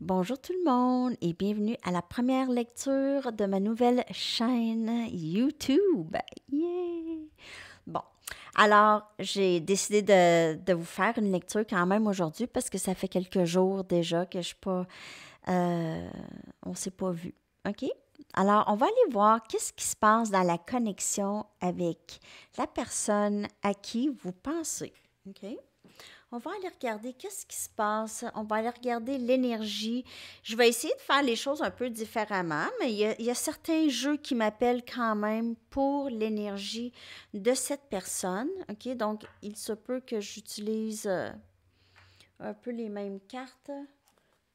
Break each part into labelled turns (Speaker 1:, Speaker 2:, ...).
Speaker 1: Bonjour tout le monde et bienvenue à la première lecture de ma nouvelle chaîne YouTube. Yeah! Bon, alors j'ai décidé de vous faire une lecture quand même aujourd'hui parce que ça fait quelques jours déjà que je suis pas, on s'est pas vu. OK? Alors, on va aller voir qu'est-ce qui se passe dans la connexion avec la personne à qui vous pensez. OK? On va aller regarder qu'est-ce qui se passe. On va aller regarder l'énergie. Je vais essayer de faire les choses un peu différemment, mais il y a certains jeux qui m'appellent quand même pour l'énergie de cette personne. OK? Donc, il se peut que j'utilise un peu les mêmes cartes,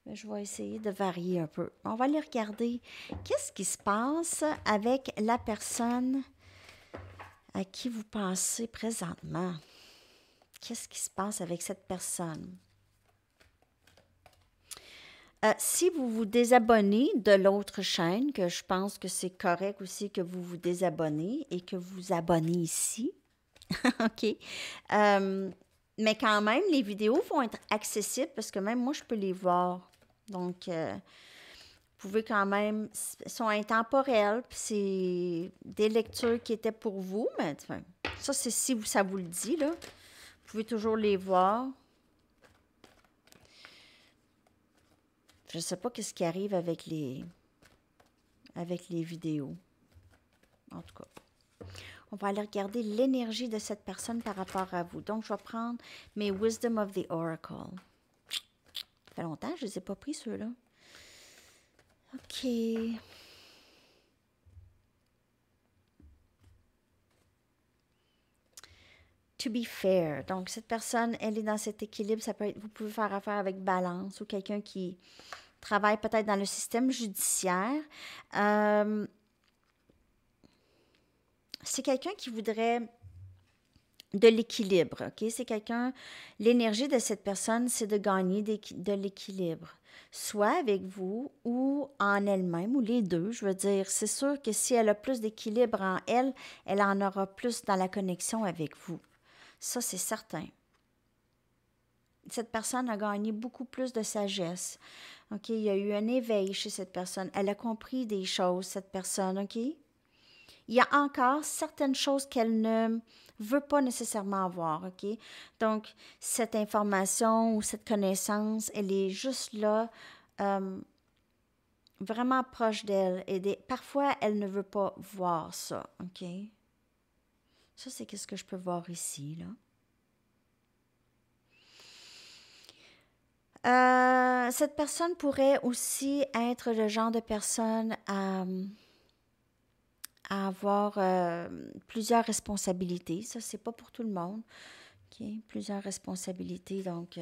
Speaker 1: mais je vais essayer de varier un peu. On va aller regarder qu'est-ce qui se passe avec la personne à qui vous pensez présentement. Qu'est-ce qui se passe avec cette personne? Si vous vous désabonnez de l'autre chaîne, que je pense que c'est correct aussi que vous vous désabonnez et que vous vous abonnez ici, OK? Mais quand même, les vidéos vont être accessibles parce que même moi, je peux les voir. Donc, vous pouvez quand même, sont intemporels, puis c'est des lectures qui étaient pour vous, mais enfin, ça, c'est si ça vous le dit, là. Vous pouvez toujours les voir. Je ne sais pas qu'est-ce qui arrive avec les vidéos. En tout cas, on va aller regarder l'énergie de cette personne par rapport à vous. Donc, je vais prendre mes Wisdom of the Oracle. Ça fait longtemps que je ne les ai pas pris, ceux-là. OK. To be fair. Donc, cette personne, elle est dans cet équilibre. Ça peut être, vous pouvez faire affaire avec balance ou quelqu'un qui travaille peut-être dans le système judiciaire. C'est quelqu'un qui voudrait de l'équilibre, OK? C'est quelqu'un, l'énergie de cette personne, c'est de gagner de l'équilibre, soit avec vous ou en elle-même, ou les deux. Je veux dire, c'est sûr que si elle a plus d'équilibre en elle, elle en aura plus dans la connexion avec vous. Ça, c'est certain. Cette personne a gagné beaucoup plus de sagesse. OK? Il y a eu un éveil chez cette personne. Elle a compris des choses, cette personne, OK? Il y a encore certaines choses qu'elle ne veut pas nécessairement avoir, OK? Donc, cette information ou cette connaissance, elle est juste là, vraiment proche d'elle. Et parfois, elle ne veut pas voir ça, OK? Ça, c'est ce que je peux voir ici, là. Cette personne pourrait aussi être le genre de personne à avoir plusieurs responsabilités. Ça, c'est pas pour tout le monde. OK? Plusieurs responsabilités. Donc,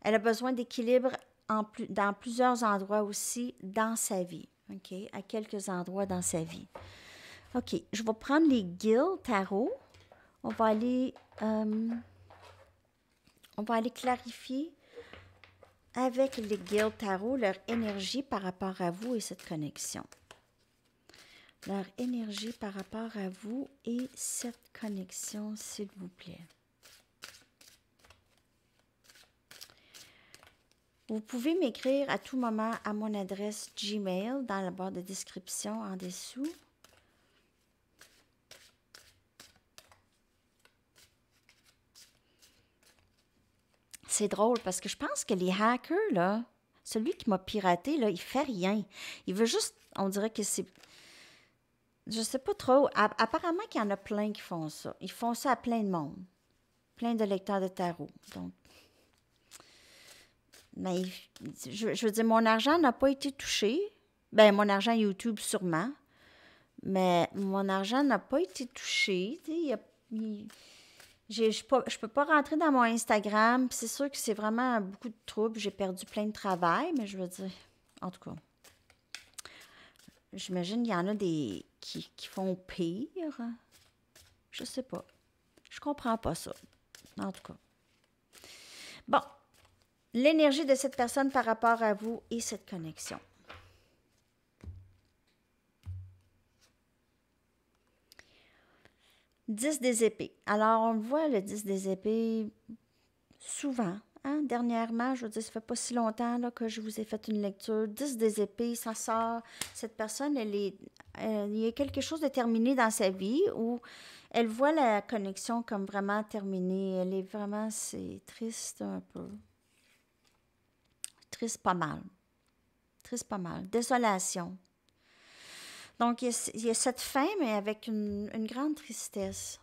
Speaker 1: elle a besoin d'équilibre dans plusieurs endroits aussi dans sa vie. OK? À quelques endroits dans sa vie. OK. Je vais prendre les Guild Tarot. On va aller clarifier avec les Guild Tarot leur énergie par rapport à vous et cette connexion. Leur énergie par rapport à vous et cette connexion, s'il vous plaît. Vous pouvez m'écrire à tout moment à mon adresse Gmail dans la barre de description en dessous. C'est drôle parce que je pense que les hackers, là, celui qui m'a piraté, là, il fait rien. Il veut juste, on dirait que c'est... Je sais pas trop. Apparemment qu'il y en a plein qui font ça. Ils font ça à plein de monde. Plein de lecteurs de tarot. Donc, mais je veux dire, mon argent n'a pas été touché. Ben, mon argent YouTube, sûrement. Mais mon argent n'a pas été touché. Je peux pas rentrer dans mon Instagram. C'est sûr que c'est vraiment beaucoup de troubles. J'ai perdu plein de travail, mais je veux dire, en tout cas, j'imagine qu'il y en a des qui font pire. Je sais pas. Je comprends pas ça. En tout cas. Bon, l'énergie de cette personne par rapport à vous et cette connexion. Dix des épées. Alors, on voit le 10 des épées souvent Hein? Dernièrement, je veux dire, ça fait pas si longtemps là, que je vous ai fait une lecture. 10 des épées, ça sort. Cette personne, il y a quelque chose de terminé dans sa vie où elle voit la connexion comme vraiment terminée. Elle est vraiment, c'est triste un peu. Triste pas mal. Triste pas mal. Désolation. Donc, il y a cette fin, mais avec une grande tristesse.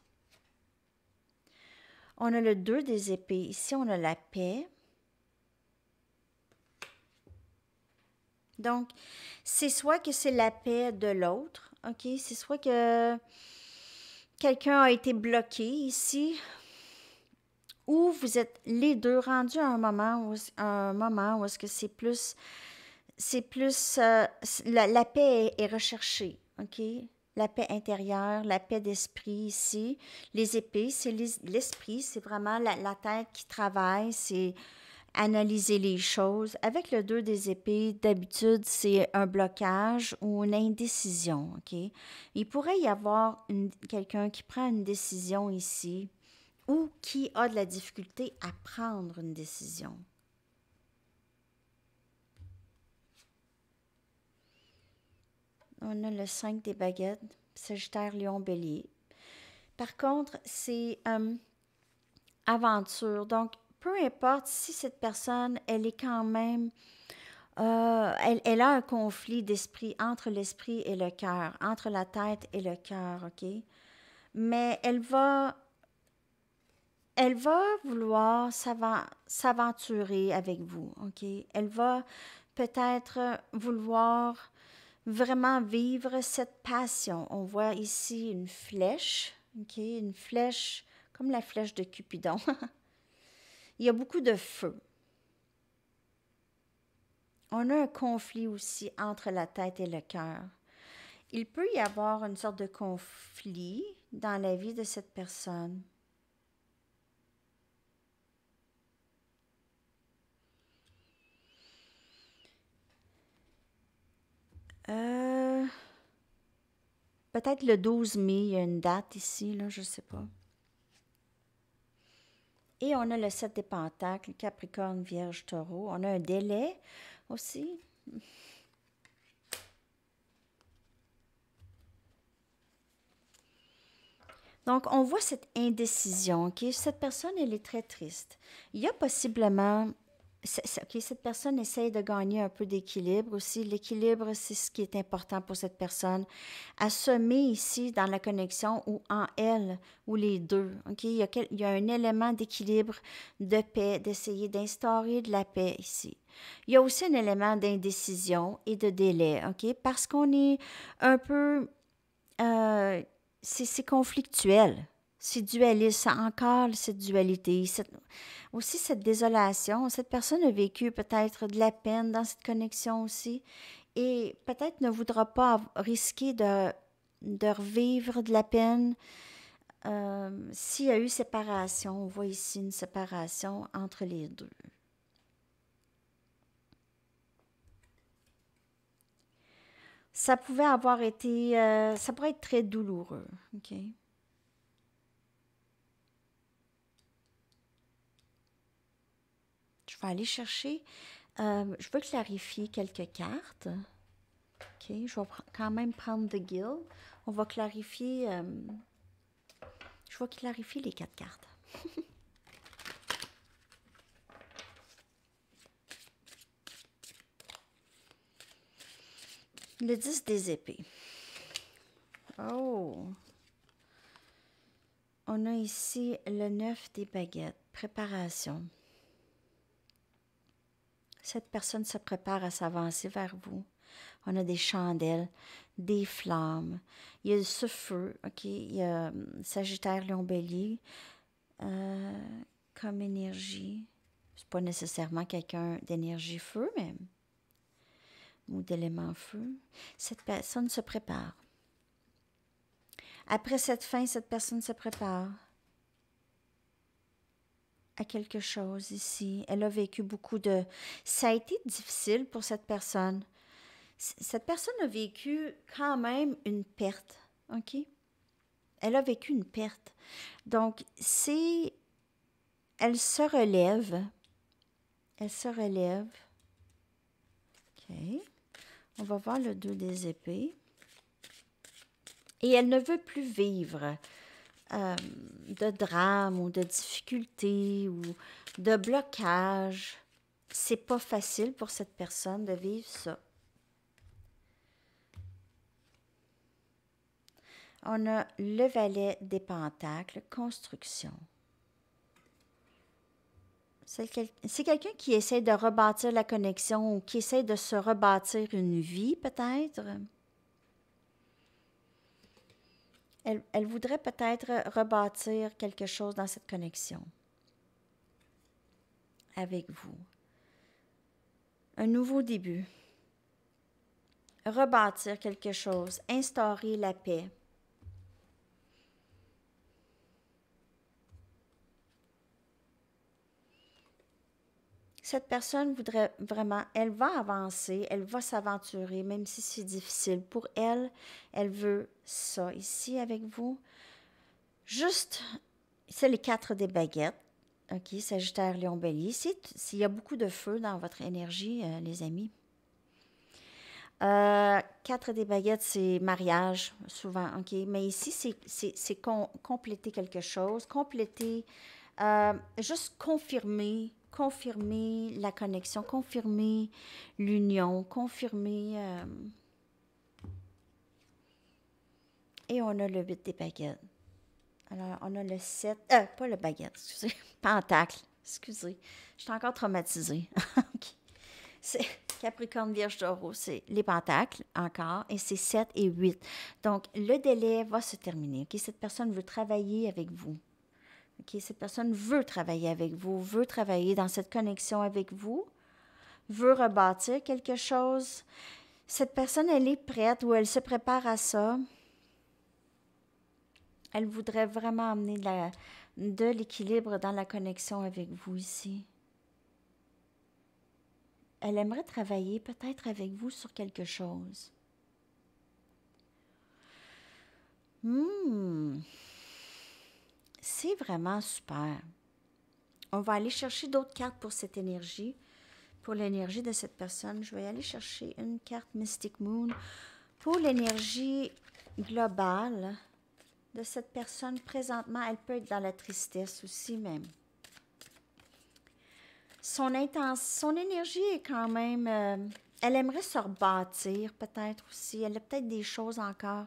Speaker 1: On a le 2 des épées. Ici, on a la paix. Donc, c'est soit que c'est la paix de l'autre, OK? C'est soit que quelqu'un a été bloqué ici, ou vous êtes les deux rendus à un moment où est-ce que la paix est recherchée, OK? La paix intérieure, la paix d'esprit ici. Les épées, c'est l'esprit, c'est vraiment la tête qui travaille, c'est analyser les choses. Avec le 2 des épées, d'habitude, c'est un blocage ou une indécision, OK? Il pourrait y avoir quelqu'un qui prend une décision ici ou qui a de la difficulté à prendre une décision. On a le 5 des baguettes, Sagittaire, Lion, Bélier. Par contre, c'est aventure. Donc, peu importe si cette personne, elle est quand même elle a un conflit d'esprit entre l'esprit et le cœur, entre la tête et le cœur, OK? Mais elle va vouloir s'aventurer avec vous, OK? Elle va peut-être vouloir vraiment vivre cette passion. On voit ici une flèche, OK? Une flèche comme la flèche de Cupidon. Il y a beaucoup de feu. On a un conflit aussi entre la tête et le cœur. Il peut y avoir une sorte de conflit dans la vie de cette personne. Euh, Peut-être le 12 mai, il y a une date ici, là, je ne sais pas. Et on a le 7 des Pentacles, Capricorne, Vierge, Taureau. On a un délai aussi. Donc, on voit cette indécision, OK? Cette personne, elle est très triste. Il y a possiblement... OK, cette personne essaye de gagner un peu d'équilibre aussi. L'équilibre, c'est ce qui est important pour cette personne. À semer ici dans la connexion ou en elle, ou les deux. OK? Il y a un élément d'équilibre, de paix, d'essayer d'instaurer de la paix ici. Il y a aussi un élément d'indécision et de délai, OK? Parce qu'on est un peu... c'est conflictuel. C'est dualiste, ça encore cette dualité, aussi cette désolation. Cette personne a vécu peut-être de la peine dans cette connexion aussi et peut-être ne voudra pas risquer de revivre de la peine s'il y a eu séparation. On voit ici une séparation entre les deux. Ça pouvait avoir été, ça pourrait être très douloureux, OK? Je vais aller chercher, je veux clarifier quelques cartes. OK, je vais quand même prendre The Guild. On va clarifier, je vais clarifier les 4 cartes. Le 10 des épées. Oh! On a ici le 9 des baguettes. Préparation. Cette personne se prépare à s'avancer vers vous. On a des chandelles, des flammes. Il y a ce feu, OK? Il y a Sagittaire, Lion, Bélier comme énergie. C'est pas nécessairement quelqu'un d'énergie feu, mais ou d'élément feu. Cette personne se prépare. Après cette fin, cette personne se prépare à quelque chose ici. Elle a vécu beaucoup de... Ça a été difficile pour cette personne. Cette personne a vécu quand même une perte, OK? Elle a vécu une perte. Donc, elle se relève Elle se relève. OK. On va voir le 2 des épées. Et elle ne veut plus vivre de drame ou de difficultés ou de blocage. C'est pas facile pour cette personne de vivre ça. On a le valet des pentacles, construction. C'est quelqu'un qui essaie de rebâtir la connexion ou qui essaie de se rebâtir une vie, peut-être. Elle voudrait peut-être rebâtir quelque chose dans cette connexion avec vous. Un nouveau début. Rebâtir quelque chose, instaurer la paix. Cette personne voudrait vraiment, elle va avancer, elle va s'aventurer, même si c'est difficile. Pour elle, elle veut ça ici avec vous. Juste, c'est les 4 des baguettes. OK, Sagittaire, Lion, Bélier. S'il y a beaucoup de feu dans votre énergie, les amis. 4 des baguettes, c'est mariage, souvent, OK? Mais ici, c'est compléter quelque chose, compléter, juste confirmer la connexion, confirmer l'union, confirmer... et on a le 8 des baguettes. Alors, on a le 7... pas le baguette, excusez. Pentacle, excusez. Je suis encore traumatisée. OK. C'est Capricorne, Vierge, Taureau, c'est les pentacles encore, et c'est 7 et 8. Donc, le délai va se terminer. OK? Cette personne veut travailler avec vous. OK? Cette personne veut travailler avec vous, veut travailler dans cette connexion avec vous, veut rebâtir quelque chose. Cette personne, elle est prête ou elle se prépare à ça. Elle voudrait vraiment amener de l'équilibre dans la connexion avec vous ici. Elle aimerait travailler peut-être avec vous sur quelque chose. C'est vraiment super. On va aller chercher d'autres cartes pour cette énergie, pour l'énergie de cette personne. Je vais aller chercher une carte Mystic Moon pour l'énergie globale de cette personne. Présentement, elle peut être dans la tristesse aussi même. Son énergie est quand même... elle aimerait se rebâtir peut-être aussi. Elle a peut-être des choses encore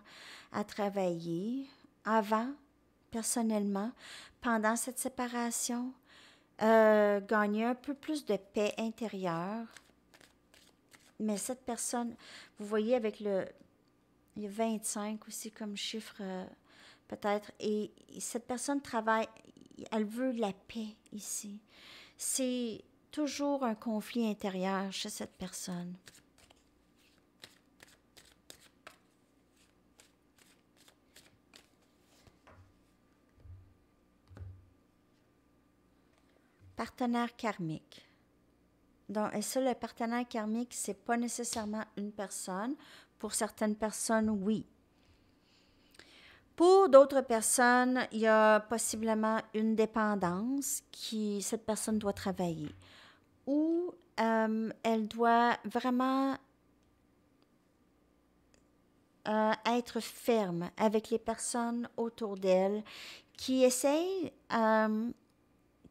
Speaker 1: à travailler avant, personnellement, pendant cette séparation. Gagner un peu plus de paix intérieure. Mais cette personne, vous voyez avec il y a 25 aussi comme chiffre peut-être. Et cette personne travaille, elle veut la paix ici. C'est toujours un conflit intérieur chez cette personne. Partenaire karmique. Donc, et ça, le partenaire karmique, c'est pas nécessairement une personne. Pour certaines personnes, oui. Pour d'autres personnes, il y a possiblement une dépendance qui cette personne doit travailler. Ou elle doit vraiment être ferme avec les personnes autour d'elle qui essayent,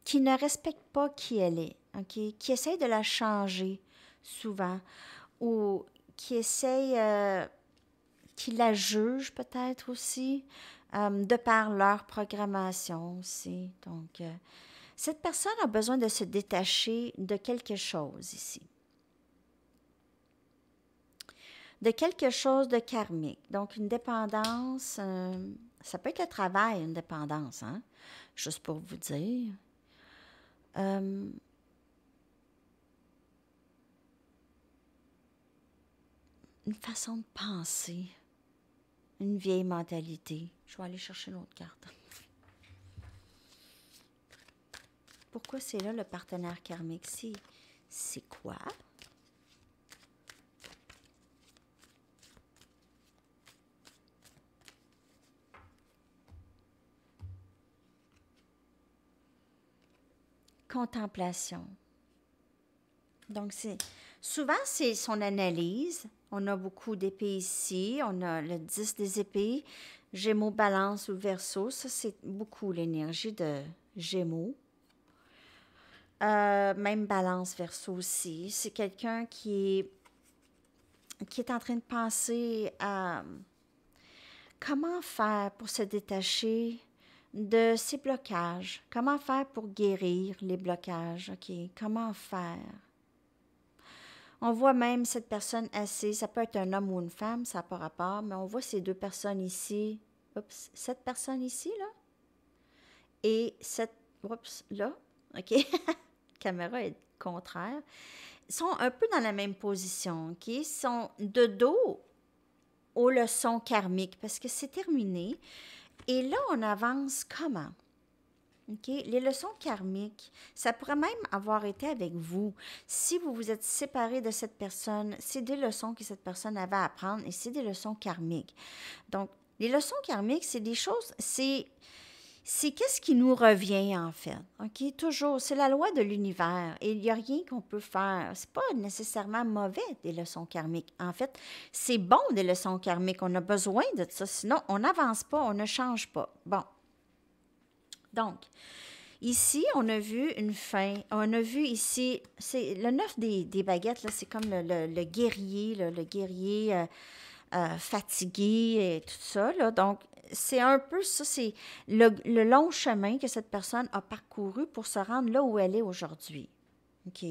Speaker 1: qui ne respectent pas qui elle est, okay? Qui essayent de la changer souvent, ou qui essayent, qui la jugent peut-être aussi, de par leur programmation aussi. Donc, cette personne a besoin de se détacher de quelque chose ici. De quelque chose de karmique. Donc, une dépendance, ça peut être le travail, une dépendance, hein? Juste pour vous dire. Une façon de penser, une vieille mentalité. Je vais aller chercher une autre carte. Pourquoi c'est là le partenaire karmique? C'est quoi? Contemplation. Donc, souvent, c'est son analyse. On a beaucoup d'épées ici. On a le 10 des épées. Gémeaux, balance ou verseau. Ça, c'est beaucoup l'énergie de Gémeaux. Même balance, verseau aussi. C'est quelqu'un qui est en train de penser à comment faire pour se détacher de ces blocages. Comment faire pour guérir les blocages. OK, comment faire? On voit même cette personne assise, ça peut être un homme ou une femme, ça n'a pas rapport, mais on voit ces deux personnes ici, oups, cette personne ici, là, et cette, oups, là, OK, la caméra est contraire, sont un peu dans la même position, OK, sont de dos aux leçons karmiques, parce que c'est terminé, et là, on avance comment? OK? Les leçons karmiques, ça pourrait même avoir été avec vous. Si vous vous êtes séparé de cette personne, c'est des leçons que cette personne avait à apprendre et c'est des leçons karmiques. Donc, les leçons karmiques, c'est des choses, c'est qu'est-ce qui nous revient en fait. OK? Toujours, c'est la loi de l'univers et il n'y a rien qu'on peut faire. C'est pas nécessairement mauvais des leçons karmiques. En fait, c'est bon des leçons karmiques. On a besoin de ça. Sinon, on n'avance pas, on ne change pas. Bon. Donc, ici, on a vu une fin. On a vu ici, c'est le 9 des baguettes, là, c'est comme le guerrier, là, le guerrier fatigué et tout ça. Là. Donc, c'est un peu ça, c'est le long chemin que cette personne a parcouru pour se rendre là où elle est aujourd'hui. OK?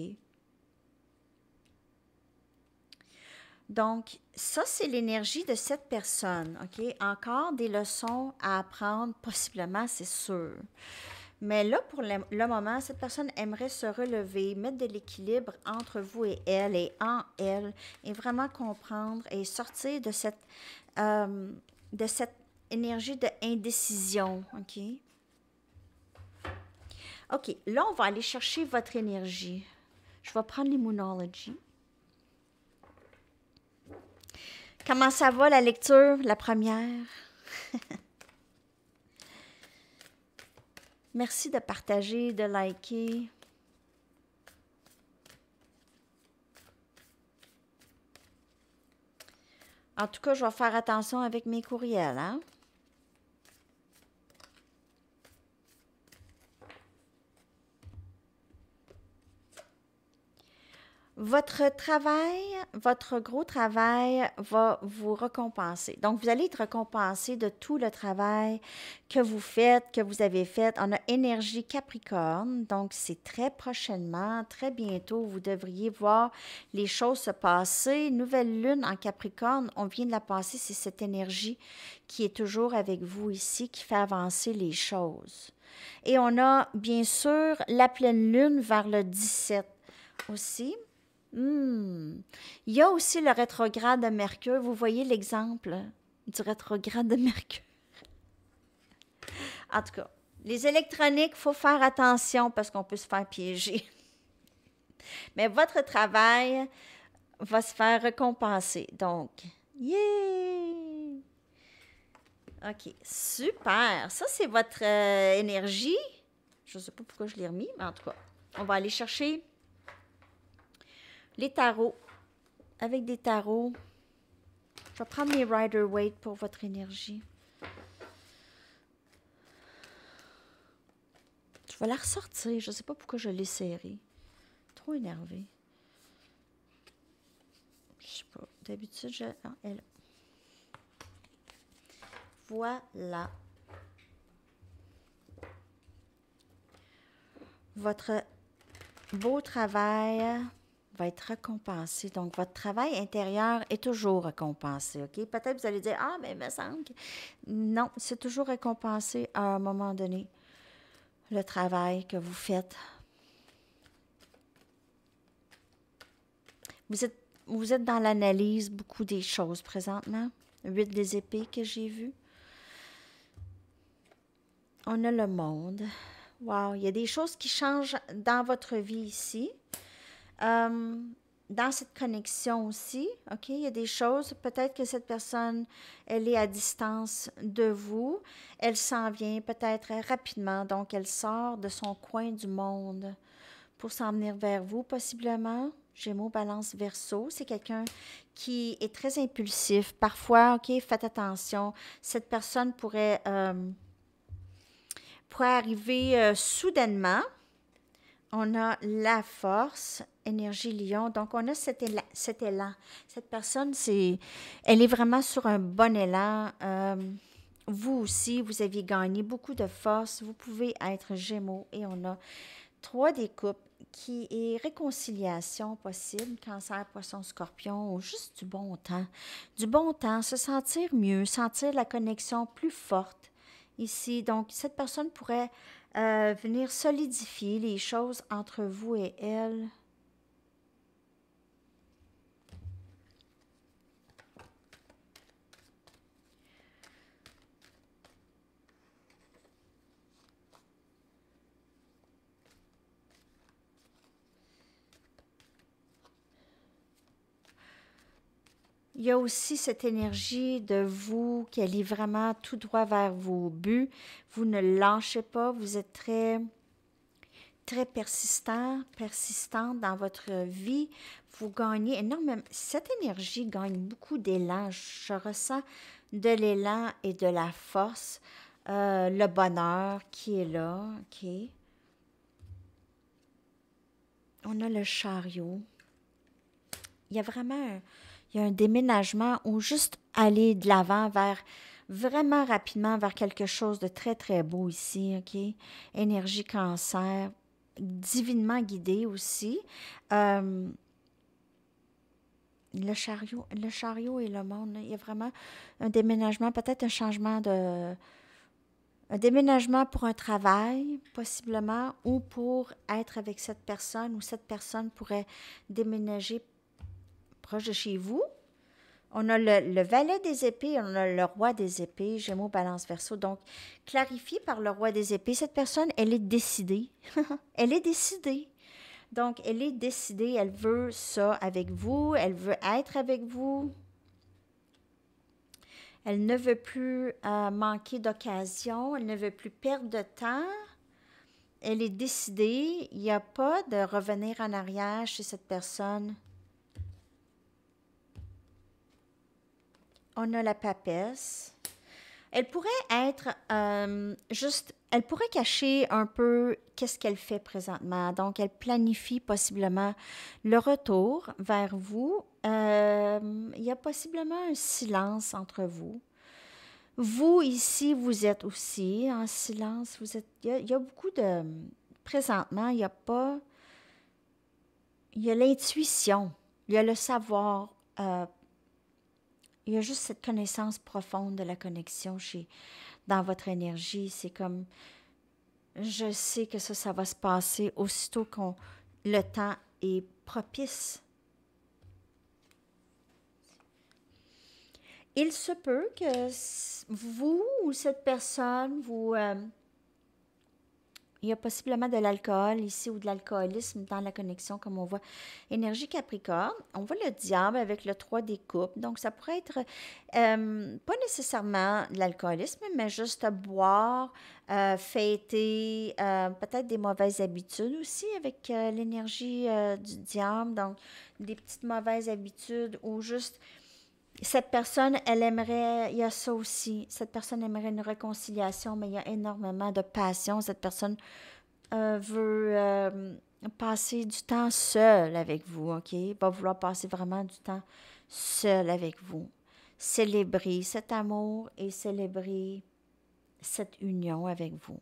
Speaker 1: Donc, ça, c'est l'énergie de cette personne. OK? Encore des leçons à apprendre, possiblement, c'est sûr. Mais là, pour le moment, cette personne aimerait se relever, mettre de l'équilibre entre vous et en elle, et vraiment comprendre et sortir de cette énergie d'indécision, OK? OK, là, on va aller chercher votre énergie. Je vais prendre l'immunology. Comment ça va, la lecture, la première? Merci de partager, de liker. En tout cas, je vais faire attention avec mes courriels, hein? Votre travail, votre gros travail va vous récompenser. Donc, vous allez être récompensé de tout le travail que vous faites, que vous avez fait. On a énergie Capricorne, donc c'est très prochainement, très bientôt, vous devriez voir les choses se passer. Nouvelle lune en Capricorne, on vient de la passer, c'est cette énergie qui est toujours avec vous ici, qui fait avancer les choses. Et on a bien sûr la pleine lune vers le 17 aussi. Il y a aussi le rétrograde de Mercure. Vous voyez l'exemple du rétrograde de Mercure. En tout cas, les électroniques, il faut faire attention parce qu'on peut se faire piéger. Mais votre travail va se faire récompenser. Donc, yeah! OK, super. Ça, c'est votre énergie. Je ne sais pas pourquoi je l'ai remis, mais en tout cas, on va aller chercher les tarots. Avec des tarots, je vais prendre mes Rider-Waite pour votre énergie. Je vais la ressortir. Je ne sais pas pourquoi je l'ai serrée. Trop énervée. Je sais pas. D'habitude, je... Ah, elle. Voilà. Votre beau travail va être récompensé. Donc, votre travail intérieur est toujours récompensé, OK? Peut-être vous allez dire, ah, mais il me semble que... Non, c'est toujours récompensé à un moment donné, le travail que vous faites. Vous êtes dans l'analyse beaucoup des choses présentement. 8 des épées que j'ai vues. On a le monde. Wow, il y a des choses qui changent dans votre vie ici. Dans cette connexion aussi, OK, il y a des choses, peut-être que cette personne, elle est à distance de vous, elle s'en vient peut-être rapidement, donc elle sort de son coin du monde pour s'en venir vers vous, possiblement. Gémeaux, Balance, Verseau, c'est quelqu'un qui est très impulsif. Parfois, OK, faites attention, cette personne pourrait arriver soudainement. On a la force, énergie lion. Donc, on a cet élan. Cette personne, elle est vraiment sur un bon élan. Vous aussi, vous aviez gagné beaucoup de force. Vous pouvez être Gémeaux. Et on a 3 des coupes qui est réconciliation possible, Cancer, Poisson, Scorpion, ou juste du bon temps. Du bon temps, se sentir mieux, sentir la connexion plus forte ici. Donc, cette personne pourrait venir solidifier les choses entre vous et elle. Il y a aussi cette énergie de vous qui allait vraiment tout droit vers vos buts. Vous ne lâchez pas, vous êtes très persistant dans votre vie. Vous gagnez énormément. Cette énergie gagne beaucoup d'élan. Je ressens de l'élan et de la force. Le bonheur qui est là. OK. On a le chariot. Il y a vraiment il y a un déménagement ou juste aller de l'avant vers vraiment rapidement vers quelque chose de très, très beau ici, OK? Énergie cancer, divinement guidé aussi. Euh, le chariot et le monde, il y a vraiment un déménagement, peut-être un déménagement pour un travail, possiblement, ou pour être avec cette personne, ou cette personne pourrait déménager proche de chez vous. On a le valet des épées, on a le roi des épées, Gémeaux, Balance, Verseau. Donc, clarifié par le roi des épées, cette personne, elle est décidée. Elle est décidée. Donc, elle est décidée, elle veut ça avec vous, elle veut être avec vous. Elle ne veut plus manquer d'occasion, elle ne veut plus perdre de temps. Elle est décidée, il n'y a pas de revenir en arrière chez cette personne. On a la papesse. Elle pourrait être elle pourrait cacher un peu qu'est-ce qu'elle fait présentement. Donc, elle planifie possiblement le retour vers vous. Il y a possiblement un silence entre vous. Vous, ici, vous êtes aussi en silence. Il y a beaucoup de... Présentement, il n'y a pas... Il y a l'intuition, il y a le savoir. Il y a juste cette connaissance profonde de la connexion dans votre énergie. C'est comme, je sais que ça va se passer aussitôt qu'on le temps est propice. Il se peut que vous ou cette personne, il y a possiblement de l'alcool ici ou de l'alcoolisme dans la connexion, comme on voit. Énergie Capricorne, on voit le diable avec le 3 des coupes. Donc, ça pourrait être pas nécessairement de l'alcoolisme, mais juste boire, fêter, peut-être des mauvaises habitudes aussi avec l'énergie du diable. Donc, des petites mauvaises habitudes ou juste cette personne, elle aimerait, il y a ça aussi, cette personne aimerait une réconciliation, mais il y a énormément de passion. Cette personne veut passer du temps seul avec vous, OK? Va vouloir passer vraiment du temps seul avec vous. Célébrer cet amour et célébrer cette union avec vous.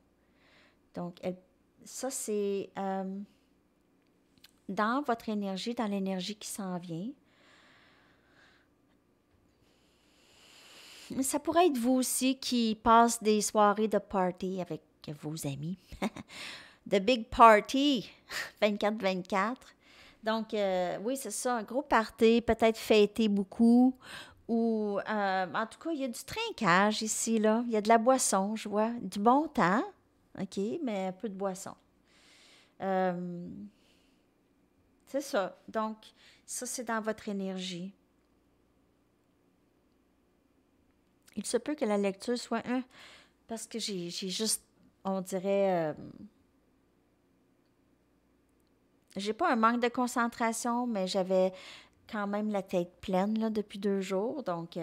Speaker 1: Donc, ça, c'est dans votre énergie, dans l'énergie qui s'en vient. Ça pourrait être vous aussi qui passe des soirées de party avec vos amis. The Big Party 24-24. Donc, oui, c'est ça, un gros party, peut-être fêter beaucoup. Ou, en tout cas, il y a du trinquage ici, là. Il y a de la boisson, je vois. Du bon temps, OK, mais un peu de boisson. Euh, c'est ça. Donc, ça, c'est dans votre énergie. Il se peut que la lecture soit un, parce que j'ai juste, on dirait, j'ai pas un manque de concentration, mais j'avais quand même la tête pleine là, depuis 2 jours. Donc,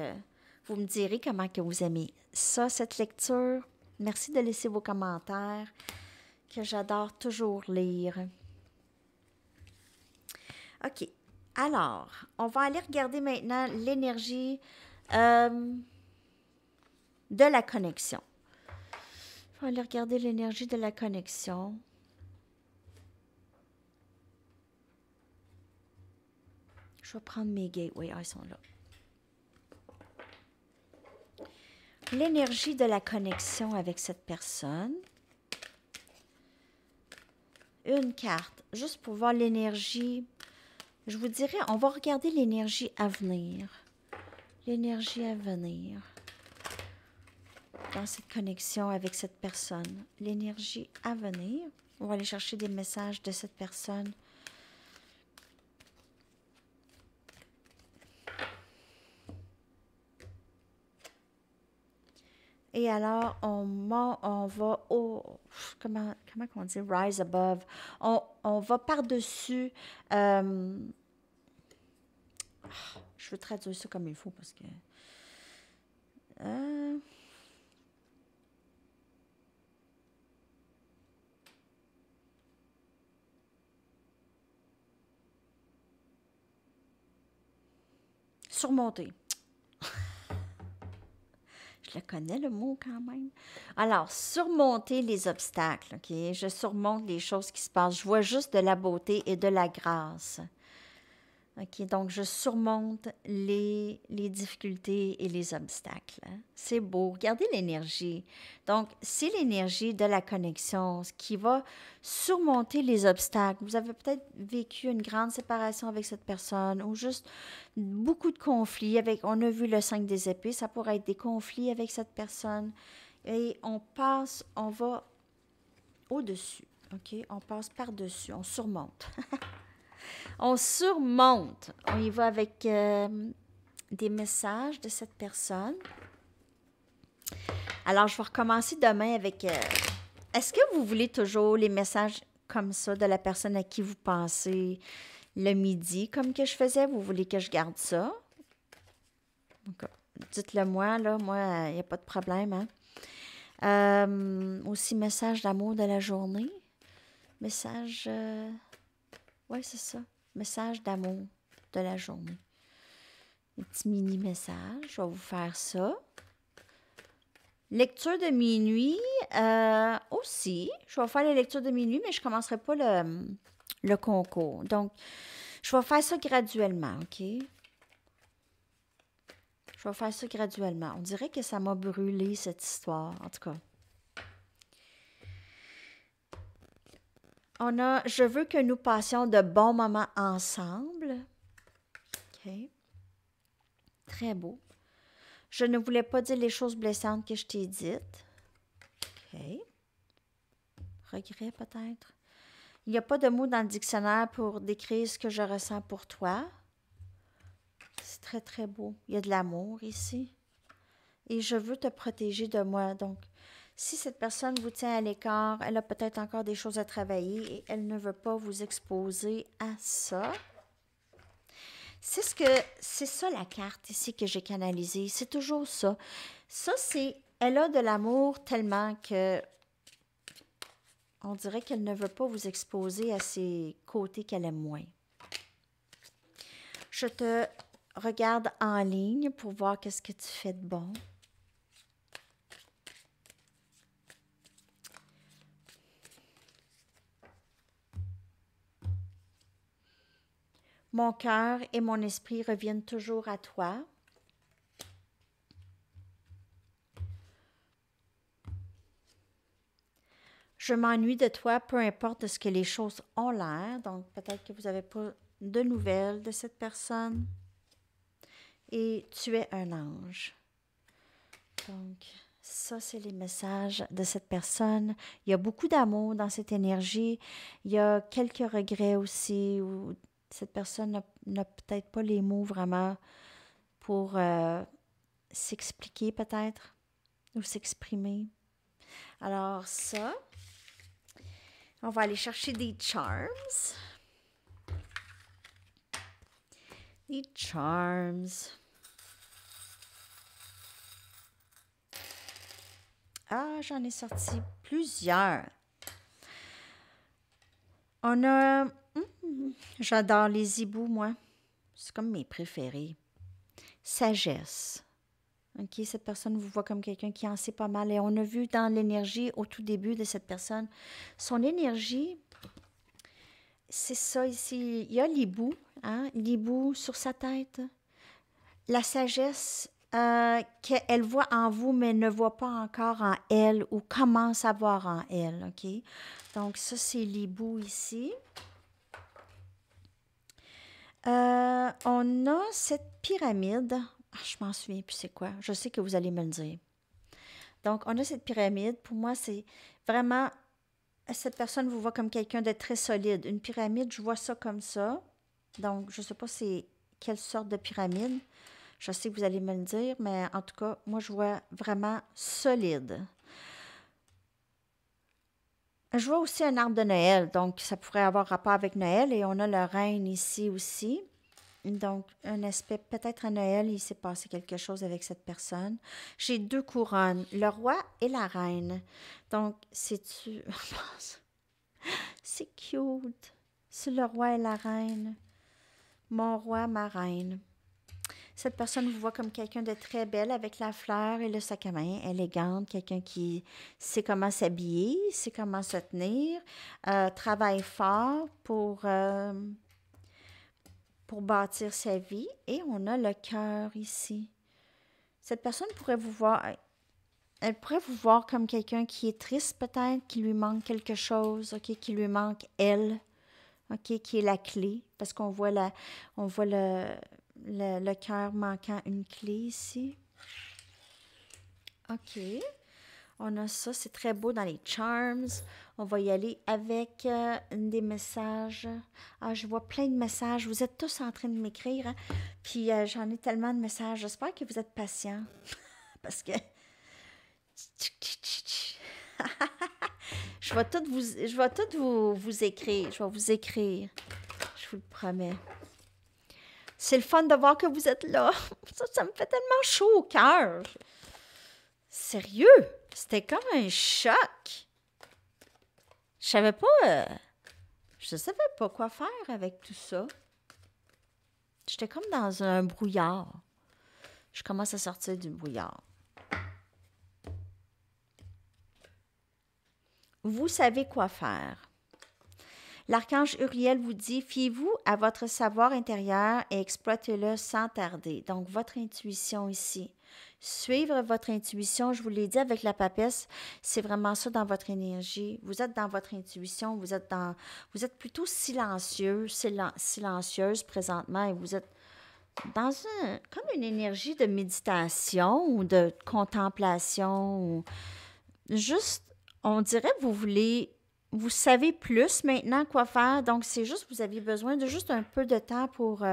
Speaker 1: vous me direz comment que vous aimez ça, cette lecture. Merci de laisser vos commentaires, que j'adore toujours lire. OK. Alors, on va aller regarder maintenant l'énergie de la connexion. On va aller regarder l'énergie de la connexion. Je vais prendre mes gateways. Ah, ils sont là. L'énergie de la connexion avec cette personne. Une carte, juste pour voir l'énergie. Je vous dirais, on va regarder l'énergie à venir. L'énergie à venir. Dans cette connexion avec cette personne. L'énergie à venir. On va aller chercher des messages de cette personne. Et alors, on va au... Comment on dit? Rise above. On va par-dessus... je veux traduire ça comme il faut parce que... surmonter. Je le connais, le mot, quand même. Alors, surmonter les obstacles, OK? Je surmonte les choses qui se passent. Je vois juste de la beauté et de la grâce. OK? Donc, je surmonte les difficultés et les obstacles. C'est beau. Regardez l'énergie. Donc, c'est l'énergie de la connexion qui va surmonter les obstacles. Vous avez peut-être vécu une grande séparation avec cette personne ou juste beaucoup de conflits. On a vu le 5 des épées. Ça pourrait être des conflits avec cette personne. Et on va au-dessus. OK? On passe par-dessus. On surmonte. On surmonte. On y va avec des messages de cette personne. Alors, je vais recommencer demain avec... est-ce que vous voulez toujours les messages comme ça de la personne à qui vous pensez le midi, comme que je faisais? Vous voulez que je garde ça? Donc, dites-le moi, là. Moi, il n'y a pas de problème, hein? Aussi, message d'amour de la journée. Message... oui, c'est ça. Message d'amour de la journée. Un petit mini-message. Je vais vous faire ça. Lecture de minuit aussi. Je vais faire la lecture de minuit, mais je ne commencerai pas le concours. Donc, je vais faire ça graduellement, OK? Je vais faire ça graduellement. On dirait que ça m'a brûlé, cette histoire, en tout cas. Je veux que nous passions de bons moments ensemble. OK. Très beau. Je ne voulais pas dire les choses blessantes que je t'ai dites. OK. Regret peut-être. Il n'y a pas de mots dans le dictionnaire pour décrire ce que je ressens pour toi. C'est très, très beau. Il y a de l'amour ici. Et je veux te protéger de moi. Donc, si cette personne vous tient à l'écart, elle a peut-être encore des choses à travailler et elle ne veut pas vous exposer à ça. C'est ça la carte ici que j'ai canalisée. C'est toujours ça. Ça, elle a de l'amour tellement que on dirait qu'elle ne veut pas vous exposer à ses côtés qu'elle aime moins. Je te regarde en ligne pour voir qu'est-ce que tu fais de bon. Mon cœur et mon esprit reviennent toujours à toi. Je m'ennuie de toi, peu importe de ce que les choses ont l'air. Donc, peut-être que vous n'avez pas de nouvelles de cette personne. Et tu es un ange. Donc, ça, c'est les messages de cette personne. Il y a beaucoup d'amour dans cette énergie. Il y a quelques regrets aussi où cette personne n'a peut-être pas les mots vraiment pour s'expliquer peut-être ou s'exprimer. Alors ça, on va aller chercher des charms. Les charms. Ah, j'en ai sorti plusieurs. On a... j'adore les hiboux, moi. C'est comme mes préférés. Sagesse. OK, cette personne vous voit comme quelqu'un qui en sait pas mal. Et on a vu dans l'énergie, au tout début de cette personne, son énergie, c'est ça ici. Il y a l'hibou, hein? L'hibou sur sa tête. La sagesse qu'elle voit en vous, mais ne voit pas encore en elle ou commence à voir en elle, OK? Donc, ça, c'est l'hibou ici. On a cette pyramide. Ah, je m'en souviens plus c'est quoi. Je sais que vous allez me le dire. Donc, on a cette pyramide. Pour moi, c'est vraiment... Cette personne vous voit comme quelqu'un de très solide. Une pyramide, je vois ça comme ça. Donc, je ne sais pas c'est quelle sorte de pyramide. Je sais que vous allez me le dire, mais en tout cas, moi, je vois vraiment solide. Je vois aussi un arbre de Noël, donc ça pourrait avoir rapport avec Noël. Et on a le reine ici aussi. Donc, un aspect, peut-être à Noël, il s'est passé quelque chose avec cette personne. J'ai 2 couronnes, le roi et la reine. Donc, c'est-tu... c'est cute. C'est le roi et la reine. Mon roi, ma reine. Cette personne vous voit comme quelqu'un de très belle avec la fleur et le sac à main, élégante, quelqu'un qui sait comment s'habiller, sait comment se tenir, travaille fort pour bâtir sa vie. Et on a le cœur ici. Cette personne pourrait vous voir, elle pourrait vous voir comme quelqu'un qui est triste peut-être, qui lui manque quelque chose, OK, qui lui manque elle, OK, qui est la clé, parce qu'on voit on voit le cœur manquant une clé ici. OK. On a ça, c'est très beau dans les charms. On va y aller avec des messages. Ah, je vois plein de messages. Vous êtes tous en train de m'écrire, hein? Puis j'en ai tellement de messages. J'espère que vous êtes patients. Parce que... je vais tout vous écrire. Je vais vous écrire. Je vous le promets. C'est le fun de voir que vous êtes là. Ça me fait tellement chaud au cœur. Sérieux? C'était comme un choc. Je savais pas... je savais pas quoi faire avec tout ça. J'étais comme dans un brouillard. Je commence à sortir du brouillard. Vous savez quoi faire. L'archange Uriel vous dit, fiez-vous à votre savoir intérieur et exploitez-le sans tarder. Donc, votre intuition ici. Suivre votre intuition, je vous l'ai dit avec la papesse, c'est vraiment ça dans votre énergie. Vous êtes dans votre intuition, vous êtes plutôt silencieuse présentement et vous êtes dans comme une énergie de méditation ou de contemplation. Ou juste, on dirait que vous savez plus maintenant quoi faire. Donc, c'est juste, vous aviez besoin de juste un peu de temps pour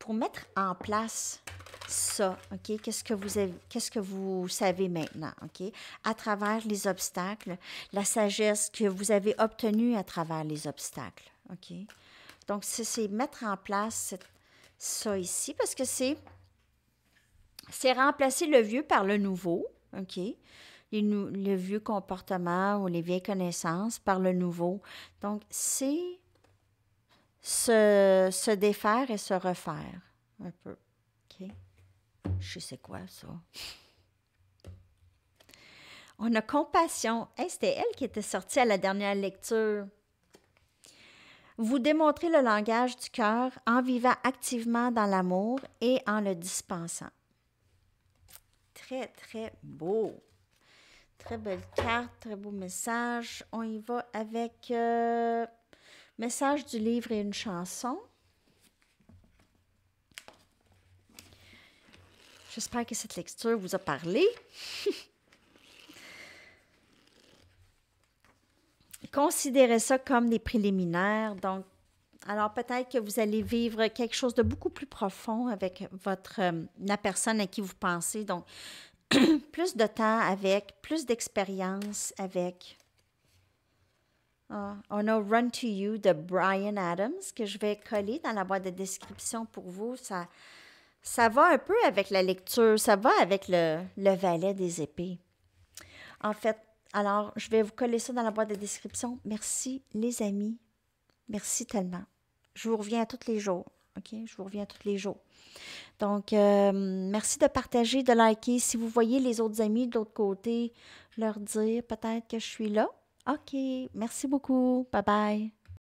Speaker 1: mettre en place ça, OK? Qu'est-ce que vous savez maintenant, OK? À travers les obstacles, la sagesse que vous avez obtenue à travers les obstacles, OK? Donc, c'est mettre en place ça ici, parce que c'est remplacer le vieux par le nouveau, OK? Le vieux comportement ou les vieilles connaissances par le nouveau. Donc, c'est se défaire et se refaire un peu, OK? Je sais quoi, ça. On a compassion. Hey, c'était elle qui était sortie à la dernière lecture. Vous démontrez le langage du cœur en vivant activement dans l'amour et en le dispensant. Très, très beau. Très belle carte, très beau message. On y va avec message du livre et une chanson. J'espère que cette lecture vous a parlé. Considérez ça comme des préliminaires. Donc, alors peut-être que vous allez vivre quelque chose de beaucoup plus profond avec la personne à qui vous pensez. Donc, plus de temps avec, plus d'expérience avec. On a Run to You de Brian Adams que je vais coller dans la boîte de description pour vous. Ça va un peu avec la lecture, ça va avec le valet des épées. En fait, alors, je vais vous coller ça dans la boîte de description. Merci, les amis. Merci tellement. Je vous reviens à tous les jours. OK? Je vous reviens à tous les jours. Donc, merci de partager, de liker. Si vous voyez les autres amis de l'autre côté, leur dire peut-être que je suis là. OK. Merci beaucoup. Bye bye.